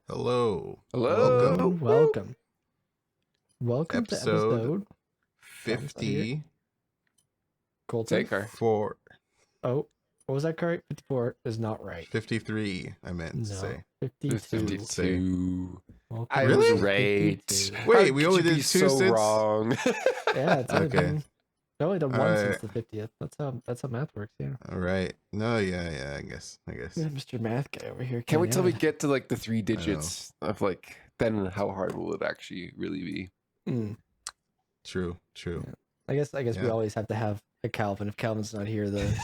Hello. Hello. Welcome. Welcome to episode 50. Colton. Take her. Oh, what was that, Khari? 54 is not right. 53, I meant to No, say. 52. 52. Welcome I Really? was to right. 52. Wait, How we could only you be did two so since? wrong. Yeah, it's only Okay. been only done one since Alright. the 50th. That's how math works. Yeah. All right. No, yeah, I guess. Yeah, Mr. Math guy over here. Can't wait till we add. get to like the three digits of like, then how hard will it actually really be? Mm. True. Yeah. I guess we Yeah. always have to have a Calvin. If Calvin's not here, the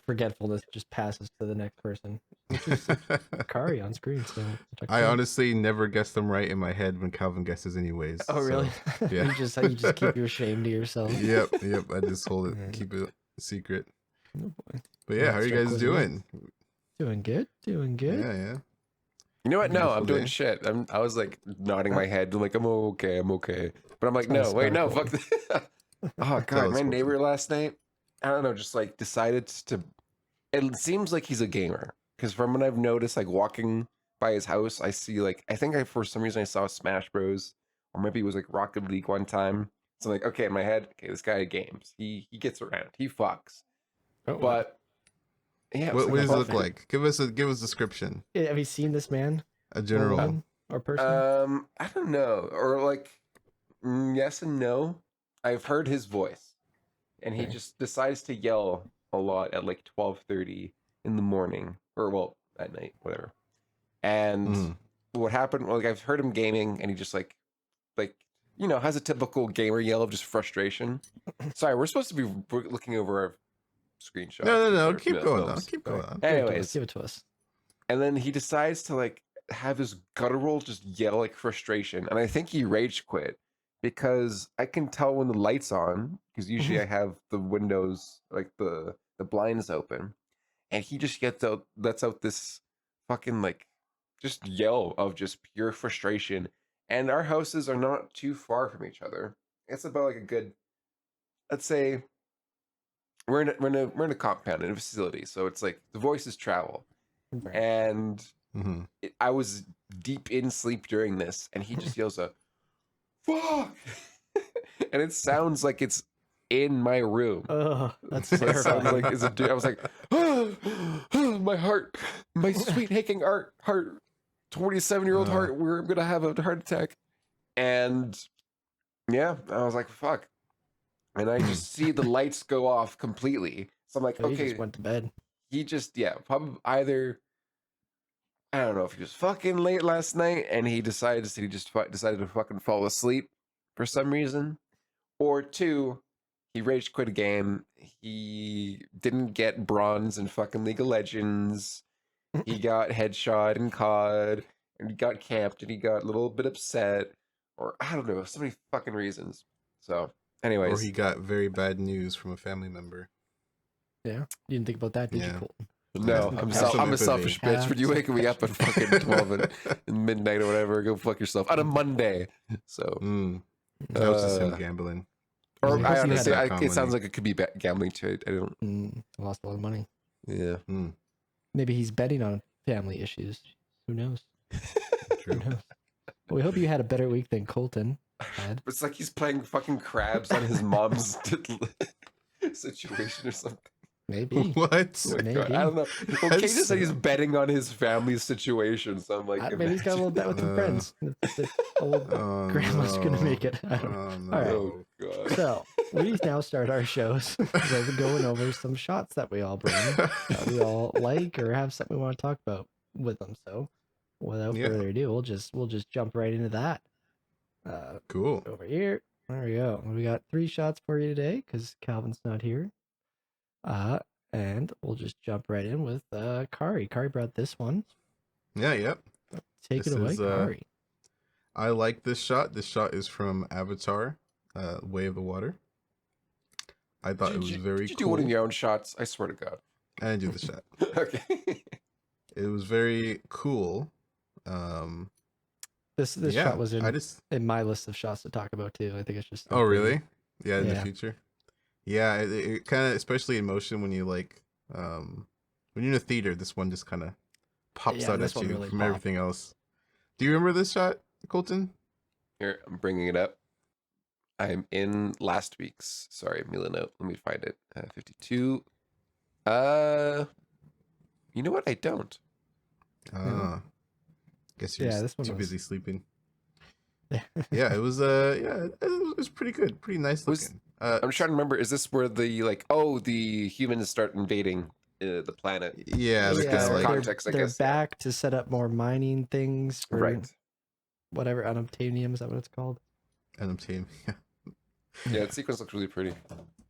forgetfulness just passes to the next person, which is Khari on screen. So I honestly never guess them right in my head when Calvin guesses anyways. Oh really? So, yeah. you just keep your shame to yourself. Yep. I just hold it, Alright. keep it secret. Oh boy. But yeah, how are you guys doing? Doing good. Yeah. You know what? No, Beautiful I'm doing day. shit. I was like nodding my head. I'm like, I'm okay. But I'm like, Trying to no, wait, no, sparkle. fuck this. Oh, Tell God. us, My Colton. neighbor last night, I don't know, just like decided to. It seems like he's a gamer. Because from what I've noticed, like walking by his house, I see like, for some reason I saw Smash Bros. Or maybe it was like Rocket League one time. So I'm like, okay, in my head, okay, this guy games. He gets around. He fucks. Oh, wow. But yeah, it was What does it look perfect. like? Give us a description. Have you seen this man? A general. Woman or person? I don't know, or like, yes and no. I've heard his voice, and he Okay. just decides to yell a lot at like 12:30 in the morning, or well, at night, whatever. And Mhm. what happened? Like I've heard him gaming, and he just like has a typical gamer yell of just frustration. Sorry, we're supposed to be looking over our screenshots. No. or Keep going on. films. Keep going on. Anyways, Give it to us. and then he decides to like have his guttural just yell like frustration. And I think he rage quit because I can tell when the light's on, because usually I have the windows, like the blinds open, and he just lets out this fucking like just yell of just pure frustration. And our houses are not too far from each other. It's about like a good, let's say we're in a compound, in a facility, so it's like the voices travel. Right. And Mhm. I was deep in sleep during this, and he just yells a "fuck," and it sounds like it's in my room. Oh, that's So it sounds terrifying. like it's a dude. I was like, my heart, my sweet aching heart, 27-year-old heart. We're gonna have a heart attack, and yeah, I was like, fuck, and I just see the lights go off completely. So I'm like, Oh, he okay, just went to bed. he just probably either. I don't know if he was fucking late last night and he decided to fucking fall asleep for some reason, or two, he rage quit a game. He didn't get bronze in fucking League of Legends. He got headshot in COD, and he got camped, and he got a little bit upset, or I don't know, so many fucking reasons. So, anyways, Or he got very bad news from a family member. Yeah, you didn't think about that, did Yeah. you, Colton? no, Have I'm some a empathy. selfish bitch. When you Have wake me up at fucking 12 and midnight or whatever, go fuck yourself on a Monday. So, That was just him Uh, gambling. or Yeah, I plus you honestly, had- it sounds like it could be gambling too. I don't. I lost a lot of money. Yeah. Maybe he's betting on family issues. Who knows? True. Who knows? Well, we hope you had a better week than Colton had. It's like he's playing fucking crabs on his mom's situation or something. Maybe. What? Oh my God, Maybe. I don't know. Well, Kate just said he's That's- betting on his family's situation, so I'm like, Maybe he's got a little bet with some friends. The old Oh, grandma's gonna no. make it. I don't know. Oh, no. All right. Oh God. So we now start our shows where we're going over some shots that we all bring, that we all like or have something we want to talk about with them. So without Yeah. further ado, we'll just jump right into that. Cool. Over here, there we go. We got 3 shots for you today because Calvin's not here. And we'll just jump right in with Khari. Khari brought this one. Yeah, yep. Take This it away, is, Khari. I like this shot. This shot is from Avatar, Way of the Water. I thought it was very Did you cool. do one of your own shots? I swear to God. I didn't do the shot. Okay. It was very cool. This yeah, shot was I just. in my list of shots to talk about too. I think it's just. Oh, really? Yeah, in the Yeah. future. Yeah, it kind of, especially in motion, when you like, when you're in a theater, this one just kind of pops Yeah, out this at one you really from popped. everything else. Do you remember this shot, Colton? Here, I'm bringing it up. I'm in last week's. Sorry, Mila note. Let me find it. 52. You know what? I don't. Ah, guess you're Yeah, just this one too was. busy sleeping. Yeah. Yeah, it was it was pretty good, pretty nice Was looking. I'm just trying to remember. Is this where the humans start invading the planet? Yeah, Just they're to get kind of some like context, I they're guess. Yeah. back to set up more mining things for Right. whatever unobtainium, is that what it's called? team. Yeah, that sequence looks really pretty.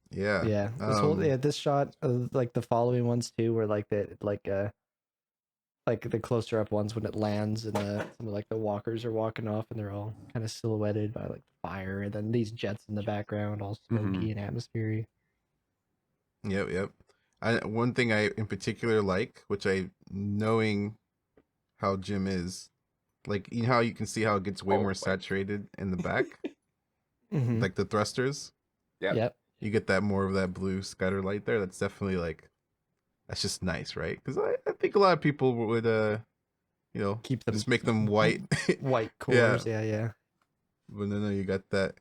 Yeah. Yeah, this shot, like the following ones too, were like like the closer up ones when it lands and some of like the walkers are walking off and they're all kind of silhouetted by like the fire, and then these jets in the background, all smoky and atmospheric. Yep, yep. One thing I in particular like, which I knowing how Jim is, like you know how you can see how it gets way Oh more my. saturated in the back, Mm-hmm. like the thrusters. Yeah. Yep. You get that more of that blue scatter light there. That's definitely like that's just nice, right? Because I think a lot of people would you know Keep them just make them white. white Yeah, cores. Yeah. but no, you got that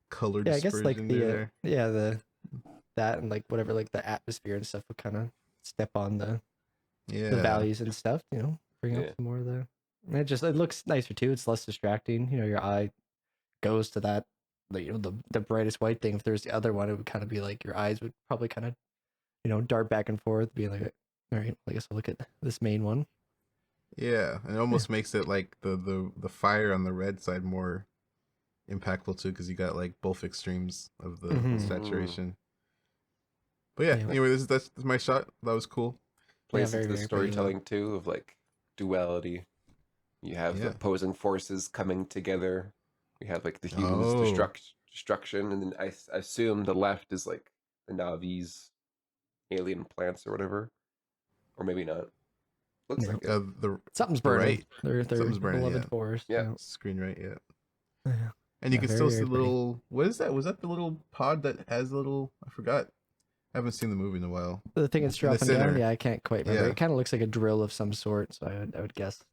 color Yeah, I guess like dispersion the there. that and like whatever, like the atmosphere and stuff would kind of step on the Yeah, values and stuff, bring up Yeah. some more of the. And it looks nicer too. It's less distracting. Your eye goes to that, the brightest white thing. If there's the other one, it would kind of be like your eyes would probably kind of dart back and forth, being like, all right, I guess I'll look at this main one. yeah, and it almost makes it like the fire on the red side more impactful too, because you got like both extremes of the Mhm. saturation. But yeah, Yeah. anyway, that's my shot. That was cool. Plays very, into the very pretty. storytelling too of like duality. You have the Yeah. opposing forces coming together. You have like the humans Oh, destruction, and then I assume the left is like the Navi's alien plants or whatever, or maybe not. Looks Yeah. like it. Something's the burning. right Their something's burning. beloved Yeah, forest. Yeah. screen right. Yeah, Yeah. and you Yeah, can very, still see very the pretty. little. What is that? Was that the little pod that has the little? I forgot. I haven't seen the movie in a while. The thing it's In the dropping down, center. yeah, I can't quite remember. Yeah, It kind of looks like a drill of some sort, so I would guess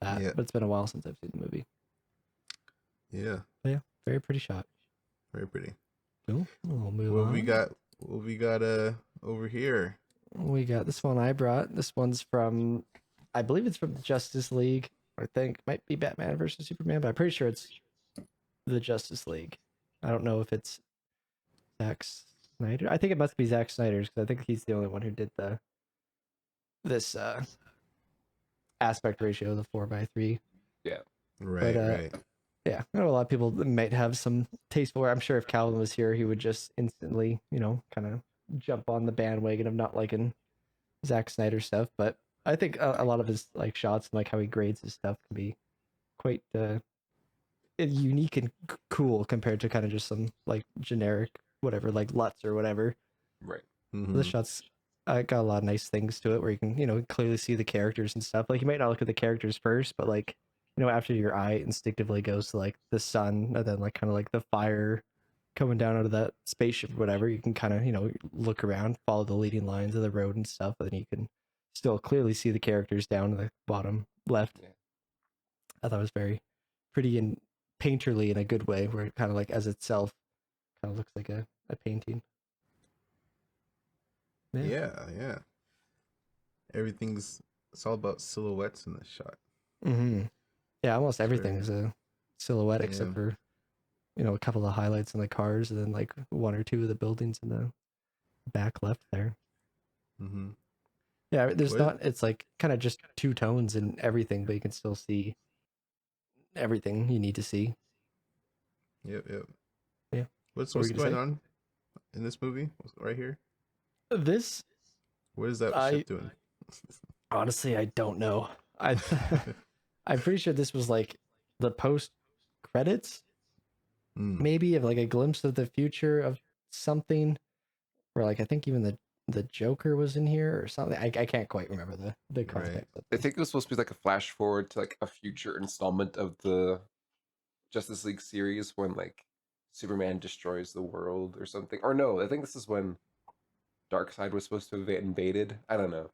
that. yeah, But it's been a while since I've seen the movie. yeah. But yeah, very pretty shot. Very pretty. Cool. We'll move What on. we got? What we got? Over here. We got this one I brought. This one's from, I believe it's from the Justice League. I think might be Batman versus Superman, but I'm pretty sure it's the Justice League. I don't know if it's Zack Snyder. I think it must be Zack Snyder's because I think he's the only one who did this aspect ratio, the 4:3. Right, But, right. Yeah, I know a lot of people might have some taste for it. I'm sure if Calvin was here, he would just instantly, kind of jump on the bandwagon of not liking Zack Snyder stuff. But I think a lot of his like shots and like how he grades his stuff can be quite unique and cool compared to kind of just some like generic whatever, like Lutz or whatever. Right. Mhm. The shots got a lot of nice things to it where you can clearly see the characters and stuff. Like you might not look at the characters first, but like after your eye instinctively goes to like the sun and then like kind of like the fire coming down out of that spaceship or whatever, you can kind of look around, follow the leading lines of the road and stuff, and then you can still clearly see the characters down in the bottom left. Yeah. I thought it was very pretty and painterly in a good way, where it kind of like as itself kind of looks like a painting. Yeah. It's all about silhouettes in this shot. Mm-hmm. Yeah, almost Sure. everything is a silhouette Yeah. except for a couple of highlights in the cars, and then like one or two of the buildings in the back left there. Mm-hmm. Yeah, there's What- not. It's like kind of just two tones and everything, but you can still see everything you need to see. Yep. Yeah. What's What were you going gonna say? on in this movie? Right here. This What is that I- ship doing? honestly, I don't know. I'm pretty sure this was like the post credits, maybe of like a glimpse of the future of something, where like I think even the Joker was in here or something. I can't quite remember the context. Of I this. think it was supposed to be like a flash forward to like a future installment of the Justice League series when like Superman destroys the world or something. Or no, I think this is when Darkseid was supposed to have invaded. I don't know.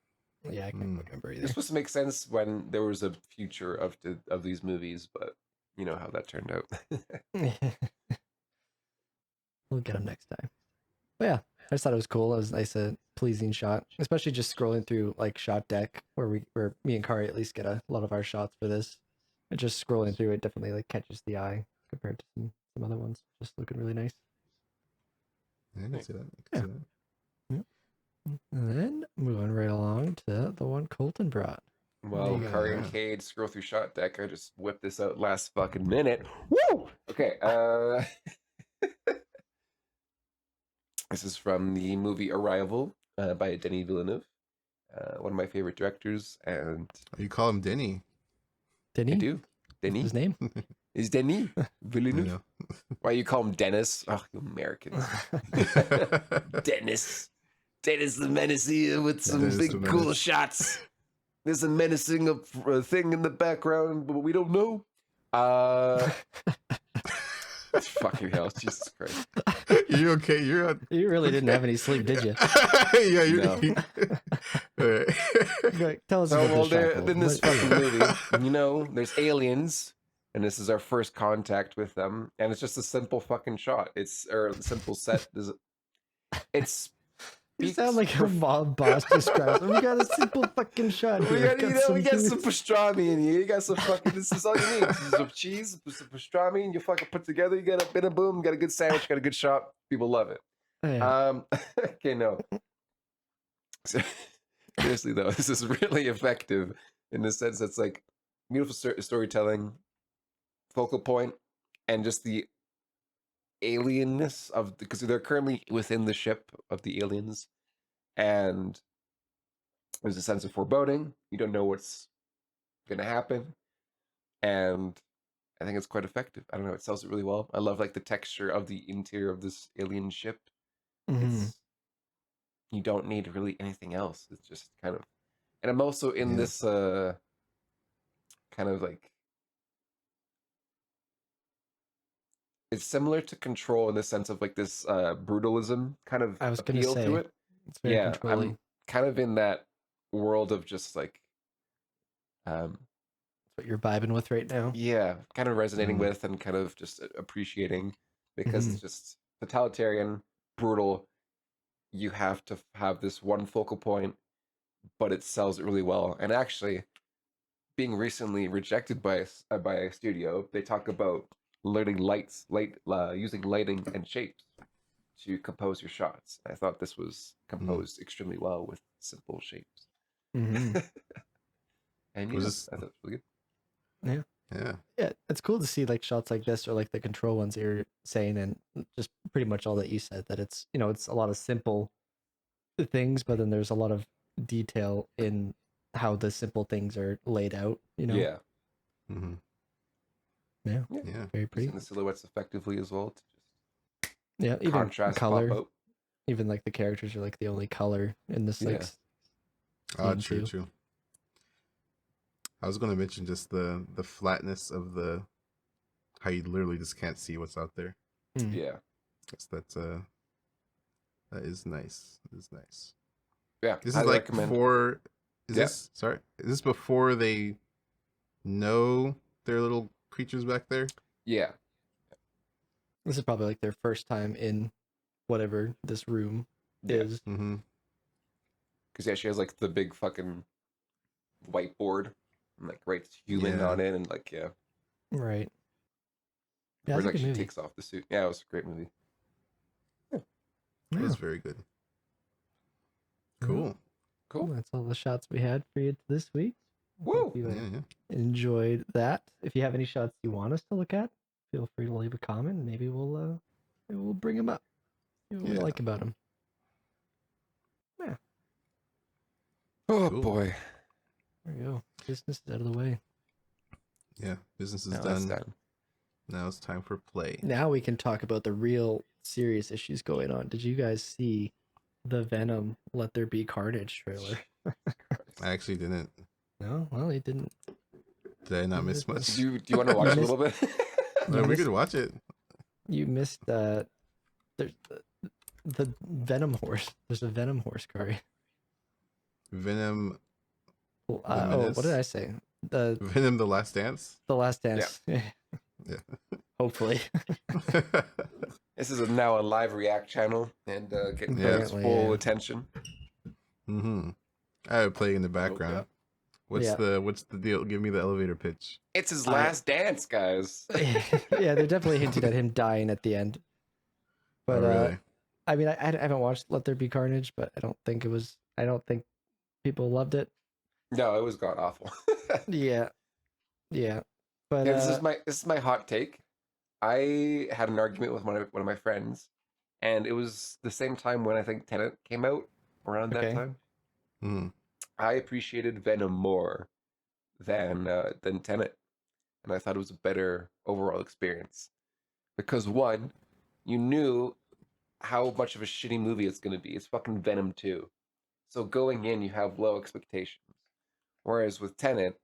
Yeah, I can't remember either. It's supposed to make sense when there was a future of these movies, but you know how that turned out. We'll get them next time. But yeah, I just thought it was cool. It was nice, a pleasing shot, especially just scrolling through like shot deck where me and Kari at least get a lot of our shots for this. And just scrolling through it definitely like catches the eye compared to some other ones. Just looking really nice. Yeah, I can see that. Yeah. And then moving right along to the one Colton brought. Well, Yeah. Kari and Cade scroll through shot deck. I just whipped this out last fucking minute. Woo! Okay. This is from the movie Arrival by Denis Villeneuve, one of my favorite directors, and You call him Denny. Denny? I do. That's Denis his name? is Denis I Villeneuve. know. Why you call him Dennis? Oh, you Americans. Dennis the Menace here with some Dennis the big cool Menace. shots. There's a menacing thing in the background, but we don't know. Fucking hell, Jesus Christ. You okay? You're on. You really didn't have any sleep, did you? Yeah, you're. No. All right. Like, tell us So, about well, this shot, there, Colton. in this What- fucking movie, you know, there's aliens, and this is our first contact with them, and it's just a simple fucking shot. Or a simple set. It's You sound like a mob boss describes. We got a simple fucking shot We here. got some pastrami in here. You got some fucking. This is all you need. Some cheese, some pastrami, and you fucking put together. You got a bit of boom. Got a good sandwich. Got a good shot. People love it. Yeah. Okay, no. Seriously though, this is really effective in the sense that's like beautiful storytelling, focal point, and just the alienness of because they're currently within the ship of the aliens, and there's a sense of foreboding. You don't know what's gonna happen, and I think it's quite effective. I don't know, it sells it really well. I love like the texture of the interior of this alien ship. Mhm. It's you don't need really anything else. It's just kind of, and I'm also in Yeah. this kind of like it's similar to Control in the sense of like this brutalism kind of I was gonna appeal say, to it. It's very Yeah, controlling. I'm kind of in that world of just like That's what you're vibing with right now. yeah, kind of resonating Mhm. with and kind of just appreciating because it's just totalitarian, brutal. You have to have this one focal point, but it sells it really well. And actually, being recently rejected by a studio, they talk about learning using lighting and shapes to compose your shots. I thought this was composed extremely well with simple shapes. Mhm. And Was yeah, this- I thought it was really good. Yeah. Yeah, it's cool to see like shots like this or like the Control ones that you're saying, and just pretty much all that you said. That it's it's a lot of simple things, but then there's a lot of detail in how the simple things are laid out. Yeah, Mm-hmm. Yeah, Yeah. very pretty. using the silhouettes effectively as well to just Yeah, even contrast color, pop out. even like the characters are like the only color in this like Yeah. Oh, scene true, too. true. I was going to mention just the flatness of how you literally just can't see what's out there. Mm. Yeah, That is nice. It is nice. yeah. This is highly like recommend. before. Is Yeah. this sorry? Is this before they know their little creatures back there? Yeah, This is probably like their first time in whatever this room Yeah. is. Mm-hmm. because yeah, she has like the big fucking whiteboard, and, like writes human Yeah. on it, and like yeah, Right. Yeah, or it's a like good she movie. takes off the suit. Yeah, it was a great movie. It Yeah. was very good. Yeah. Cool. Cool. That's all the shots we had for you this week. I hope Woo! you Yeah, yeah. enjoyed that. If you have any shots you want us to look at, feel free to leave a comment. Maybe we'll bring them up. See what we Yeah. like about them. Oh Cool. boy, There we go. Business is out of the way. Yeah. Business is now that's done. done. Now it's time for play. Now we can talk about the real serious issues going on. Did you guys see the Venom Let There Be Carnage trailer? I actually didn't. No? Well, he didn't. Did I not miss Do much? you want to watch a little bit? No, we missed- could watch it. You missed there's the Venom Horse. There's a Venom Horse, Kari. Venom. What did I say? The Venom: The Last Dance. Last Dance. Yeah. Hopefully. This is now a live react channel and getting Yeah. people's full yeah. attention. Mm-hmm. I have it playing in the background. yeah. What's the deal? Give me the elevator pitch. It's his last dance, guys. Yeah, they're definitely hinted at him dying at the end. But Oh, really? I mean, I haven't watched Let There Be Carnage, but I don't think people loved it. No, it was god awful. Yeah, but Yeah, this is my hot take. I had an argument with one of my friends, and it was the same time when I think Tenet came out around that Okay. time. Mm. I appreciated Venom more than Tenet, and I thought it was a better overall experience because one, you knew how much of a shitty movie it's going to be. It's fucking Venom 2. So going in, you have low expectations. Whereas with Tenet,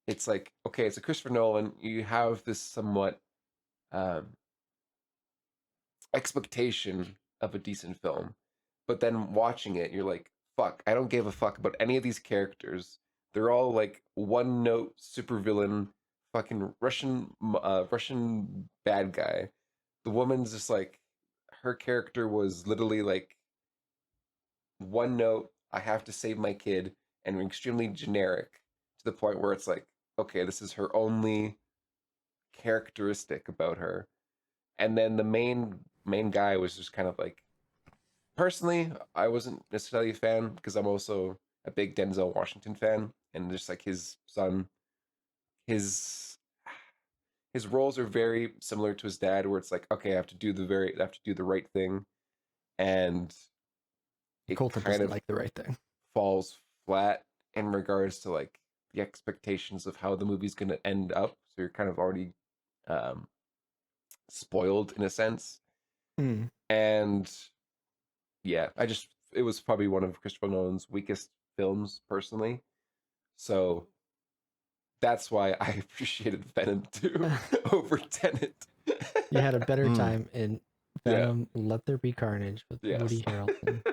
it's like, okay, it's a Christopher Nolan. You have this somewhat expectation of a decent film. But then watching it, you're like, fuck, I don't give a fuck about any of these characters. They're all like one note supervillain, fucking Russian bad guy. The woman's just like, her character was literally like one note, I have to save my kid, and extremely generic to the point where it's like, okay, this is her only characteristic about her. And then the main guy was just kind of like, personally, I wasn't necessarily a fan because I'm also a big Denzel Washington fan, and just like his son, his roles are very similar to his dad, where it's like, okay, I have to do the right thing, and it Colton kind doesn't of like the right thing. falls flat in regards to like the expectations of how the movie's going to end up. So you're kind of already spoiled in a sense. Mm. And yeah, it was probably one of Christopher Nolan's weakest films personally. So that's why I appreciated Venom 2 over Tenet. You had a better Mm. time in Venom: Let There Be Carnage with Yes. Woody Harrelson.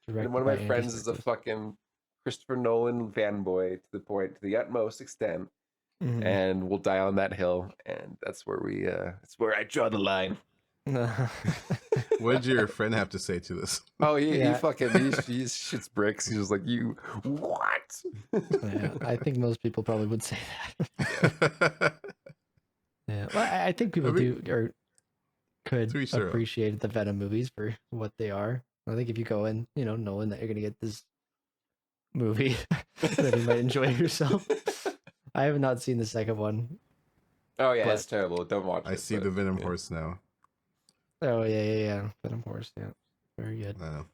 And one of my friends is a fucking Christopher Nolan fanboy to the utmost extent, and we'll die on that hill. And that's where that's where I draw the line. What did your friend have to say to this? Oh, he Yeah. fucking he shits bricks. He was like, "You what?" Yeah, I think most people probably would say that. Yeah, well, I think people do or could To each their own. appreciate the Venom movies for what they are. I think if you go in, knowing that you're gonna get this movie, then you might enjoy yourself. I have not seen the second one. Oh yeah, But- it's terrible. Don't watch it. I see but, the Venom yeah. Horse now. Oh yeah, Venom Horse. Yeah, very good. I know.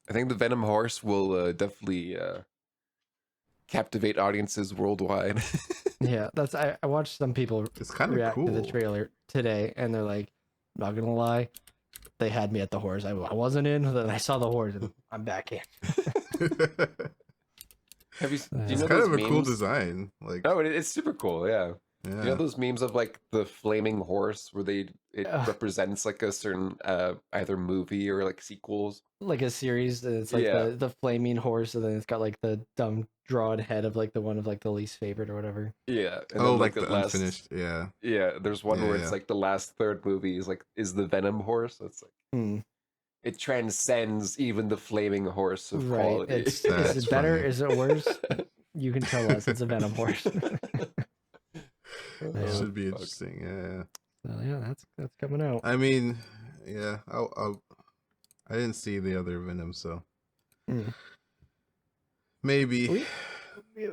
I think the Venom Horse will definitely captivate audiences worldwide. Yeah, that's I watched some people It's kind of react cool. to the trailer today, and they're like, "Not gonna lie, they had me at the horse. I wasn't in, then I saw the horse, and I'm back in." Have you? Do you It's know kind those of a memes? cool design. Like, Oh, it's super cool. Yeah. yeah. You know those memes of like the flaming horse where it Ugh. represents like a certain either movie or like sequels. Like a series, and it's like Yeah. the flaming horse, and then it's got like the dumb drawn head of like the one of like the least favorite or whatever. Yeah. And Oh, then, like the last, unfinished. Yeah. Yeah, there's one Yeah, where yeah. it's like the last third movie is the Venom horse. It's like Hmm. it transcends even the flaming horse of Right. quality. Is That's it better? funny. Is it worse? You can tell us. It's a Venom horse. That Yeah. should be Fuck. interesting. Yeah. So yeah, that's coming out. I mean, yeah. I didn't see the other Venom, so Mm. maybe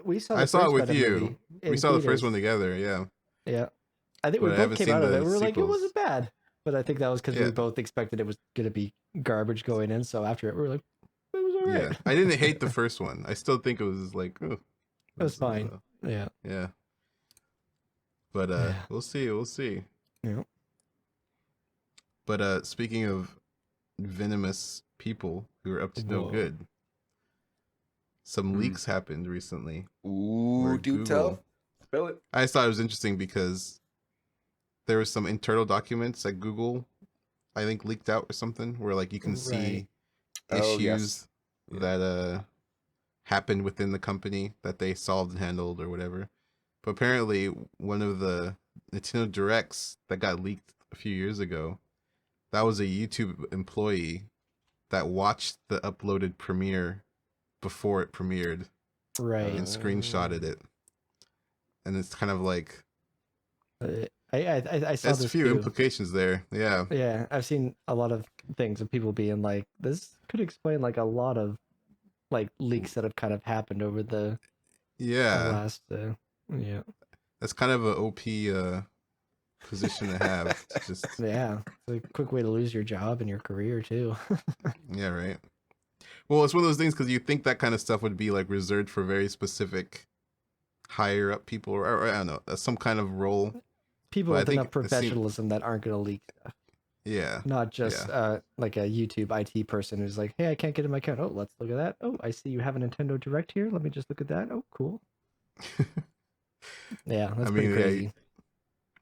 We saw. I saw it first with Venom you. movie we in saw the first theaters. one together. Yeah. Yeah, I think we But I both haven't came seen out of the it. We were like, it sequels. wasn't bad, but I think that was because Yeah. we both expected it was gonna be garbage going in. So after it, we were like, it was alright. Yeah. I didn't hate the first one. I still think it was like, oh, It was this is, fine. Yeah. yeah. But Yeah. we'll see. We'll see. Yeah. But speaking of venomous people who are up to no Whoa. good, some leaks happened recently. Ooh, Where do Google- tell. Spill it. I just thought it was interesting because there was some internal documents that Google, I think, leaked out or something, where like you can see Right. Oh, issues yes. that happened within the company that they solved and handled or whatever. But apparently, one of the Nintendo Directs that got leaked a few years ago, that was a YouTube employee that watched the uploaded premiere before it premiered Right. and screenshotted it. And it's kind of like I saw there's a this few too. implications there. Yeah. Yeah, I've seen a lot of things of people being like, this could explain like a lot of like leaks that have kind of happened over the Yeah. last yeah. That's kind of a OP position to have. To just Yeah, it's a quick way to lose your job and your career too. yeah, right. Well, it's one of those things because you think that kind of stuff would be like reserved for very specific higher up people, or I don't know, some kind of role. People But I with think enough professionalism that aren't going to leak stuff. Yeah. Not just Yeah. like a YouTube IT person who's like, hey, I can't get in my account. Oh, let's look at that. Oh, I see you have a Nintendo Direct here. Let me just look at that. Oh, cool. Yeah, that's pretty yeah, crazy. I'm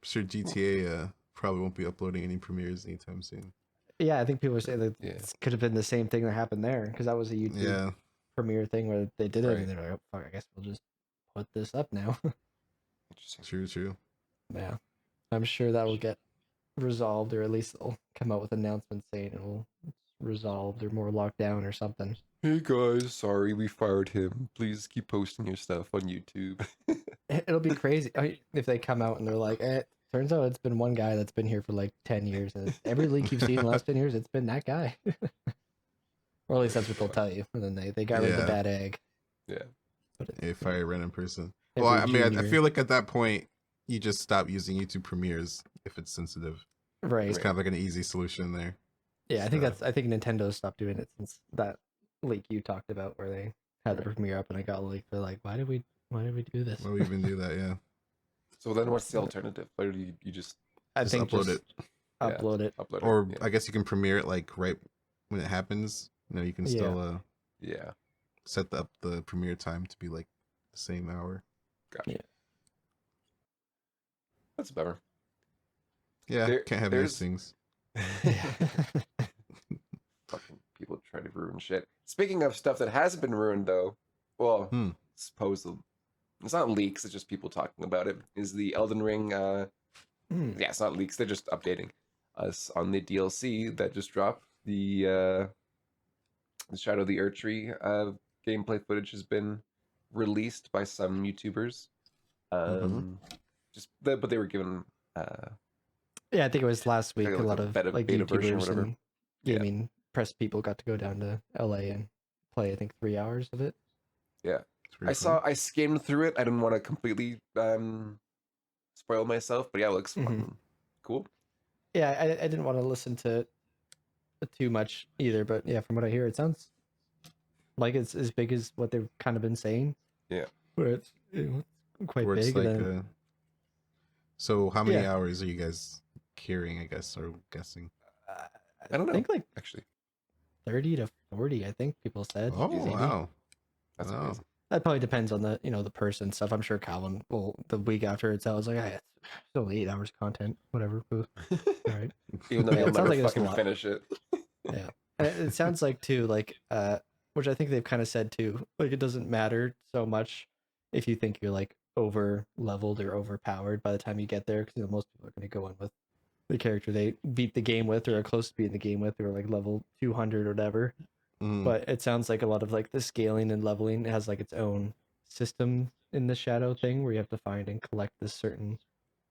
sure GTA probably won't be uploading any premieres anytime soon. Yeah, I think people are saying that Yeah. this could have been the same thing that happened there because that was a YouTube Yeah. premiere thing where they did it Right. and they're like, oh, fuck, I guess we'll just put this up now. Interesting. True. Yeah, I'm sure that will get resolved, or at least they'll come out with announcements saying it will resolved or more locked down or something. Hey guys, sorry we fired him. Please keep posting your stuff on YouTube. It'll be crazy if they come out and they're like, turns out it's been one guy that's been here for like 10 years. And every leak you've seen in the last 10 years, it's been that guy. Or at least that's what they'll tell you. And then they got rid of the Yeah. bad egg. Yeah. But A fire random person. every Well, I mean, I junior- feel like at that point, you just stop using YouTube premieres if it's sensitive. right. It's kind of like an easy solution there. Yeah, I think So- I think Nintendo stopped doing it since that leak you talked about where they had the premiere up and it got leaked. They're like, why did we do this? Why would we even do that? Yeah. So then what's the alternative? Or do you just I Just think upload just it. upload it. upload it? Or Yeah. I guess you can premiere it like right when it happens. You know, you can still Yeah. set up the premiere time to be like the same hour. Gotcha. Yeah. That's better. Yeah, There- can't have there's- nice things. Fucking people try to ruin shit. Speaking of stuff that hasn't been ruined, though, well, supposedly, it's not leaks. It's just people talking about it. Is the Elden Ring? Yeah, it's not leaks. They're just updating us on the DLC that just dropped. The Shadow of the Erdtree gameplay footage has been released by some YouTubers. But they were given. Yeah, I think it was last week. Like a lot a of beta- like beta version or YouTubers whatever. and Yeah. gaming press people got to go down to LA and play. I think 3 hours of it. It's pretty fun. I skimmed through it. I didn't want to completely spoil myself, but yeah, it looks fucking cool. Yeah, I didn't want to listen to too much either, but yeah, from what I hear, it sounds like it's as big as what they've kind of been saying. Yeah. Where it's quite Where it's big. like, and then, so how many Yeah. hours are you guys carrying? I guess or guessing. I don't know. I think like Actually, 30 to 40. I think people said. Oh maybe. wow! that's Wow. amazing. That probably depends on the the person stuff. I'm sure Calvin will the week after it's out. I was like, it's only 8 hours content, whatever. All right. Even though Yeah, you'll it sounds never like there's a fucking lot. finish it. Yeah. And it sounds like too, like which I think they've kind of said too, like it doesn't matter so much if you think you're like over leveled or overpowered by the time you get there, because most people are going to go in with the character they beat the game with or are close to beating the game with, or like level 200 or whatever. Mm. But it sounds like a lot of like the scaling and leveling has like its own system in the Shadow thing where you have to find and collect this certain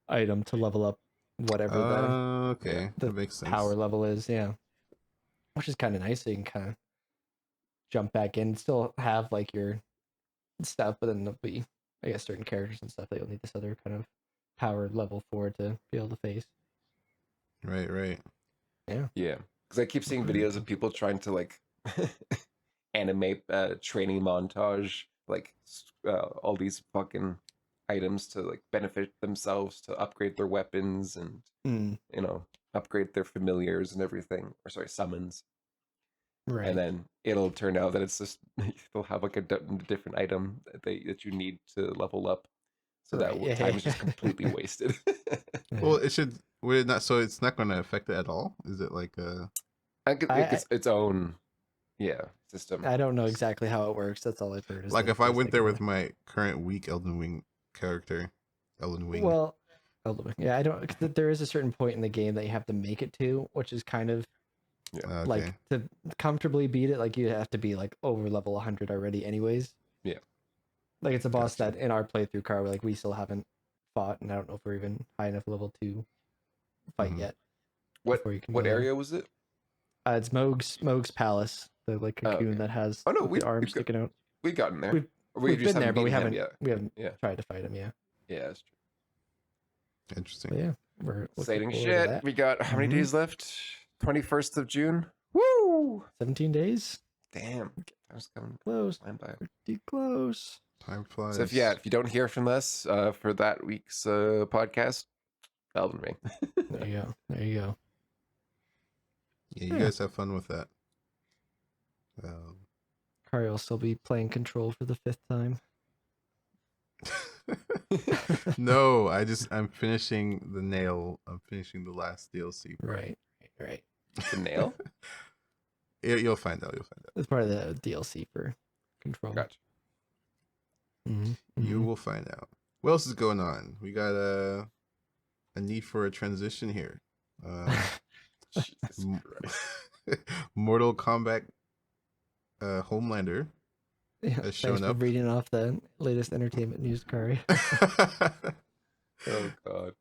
item to level up whatever Okay, the that makes sense. power level is. Yeah, which is kind of nice. So you can kind of jump back in, still have like your stuff, but then there'll be, I guess, certain characters and stuff that you'll need this other kind of power level for to be able to face. Right. Yeah, because I keep seeing videos of people trying to like animate training montage, like all these fucking items to like benefit themselves to upgrade their weapons and upgrade their familiars and everything, or sorry, summons. Right. And then it'll turn out that it's just they'll have like a different item that you need to level up, so that Right, yeah. time is just completely wasted. Well, would it not? So it's not going to affect it at all. Is it like I think it's its own, system. I don't know exactly how it works. That's all I've heard. Is Like that if I there's, went like, there a- with my current weak Elden Wing character, Elden Wing. well, yeah, I don't. 'Cause there is a certain point in the game that you have to make it to, which is kind of Okay. like to comfortably beat it. Like you have to be like over level 100 already, anyways. Yeah. Like it's a boss Gotcha. that in our playthrough car, like we still haven't fought, and I don't know if we're even high enough level to fight Mhm. yet. What before you can what go there. area was it? It's Moog's palace, the like Oh, cocoon okay. that has Oh, no, with we- the arm we've got- sticking out. We've gotten there. We've- We We've just been there, but we beaten him haven't yet. Yeah. tried to fight him yet. Yeah, that's true. Interesting. But yeah, we're looking Exciting forward to shit. that. We got how many Mhm. days left? 21st of June. Woo! 17 days, Damn. Time's coming close, flying by. pretty close. Time flies. So if you don't hear from us for that week's podcast, Elden Ring. There you go. There you go. Yeah, you Yeah. guys have fun with that. Kari will still be playing Control for the 5th time. No, I'm finishing the nail. I'm finishing the last DLC. Right. The nail? You'll find out. You'll find out. It's part of the DLC for Control. Gotcha. Mhm, You mhm. will find out. What else is going on? We got a need for a transition here. Jesus M- Christ. Mortal Kombat Homelander Yeah, has thanks shown for up. reading off the latest entertainment news, Kari. Oh god.